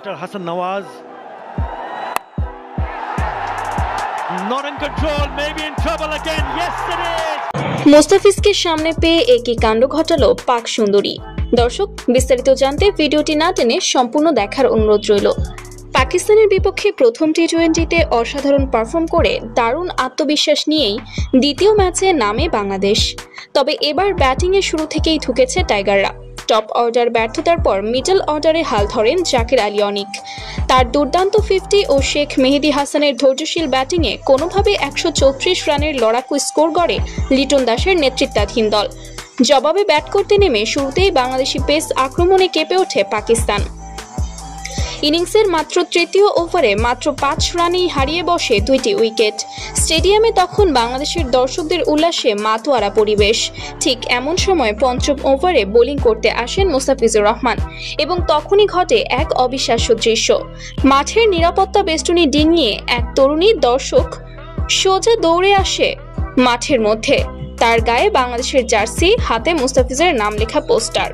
Hassan Nawaz not in control, maybe in trouble again. Yes, it is. মোস্তাফিজকে সামনে পেয়ে একই কাণ্ড ঘটালো পাক সুন্দরী। দর্শক, বিস্তারিত জানতে ভিডিওটি না টেনে সম্পূর্ণ দেখার অনুরোধ রইল। পাকিস্তানের বিপক্ষে প্রথম টি-20তে অসাধারণ পারফর্ম করে দারুণ আত্মবিশ্বাস নিয়েই দ্বিতীয় ম্যাচে নামে বাংলাদেশ। তবে এবার ব্যাটিংয়ে শুরু থেকেই ঠুকেছে টাইগাররা। টপ অর্ডার ব্যর্থতার পর মিডল অর্ডারে হাল ধরেন জাকির আলী অনিক। তার দুর্দান্ত 50 ও শেখ মেহেদী হাসানের ধৈর্যশীল ব্যাটিংয়ে কোনোভাবে 134 রানের লড়াকু স্কোর গড়ে লিটন দাসের নেতৃত্বাধীন দল। জবাবে ব্যাট করতে নেমে শুরুতেই বাংলাদেশি পেস আক্রমণে কেঁপে ওঠে পাকিস্তান। ইনিংসের মাত্র তৃতীয় ওভারে মাত্র 5 রানেই হারিয়ে বসে 2টি উইকেট। স্টেডিয়ামে তখন বাংলাদেশের দর্শকদের উল্লাসে মাতোয়ারা পরিবেশ। ঠিক এমন সময় পঞ্চম ওভারে বোলিং করতে আসেন মোস্তাফিজুর রহমান এবং তখনই ঘটে এক অবিশ্বাস্য দৃশ্য। মাঠের নিরাপত্তা বেষ্টনী ডিঙিয়ে এক তরুণী দর্শক সোজা দৌড়ে আসে মাঠের মধ্যে। তার গায়ে বাংলাদেশের জার্সি, হাতে মোস্তাফিজের নাম লেখা পোস্টার।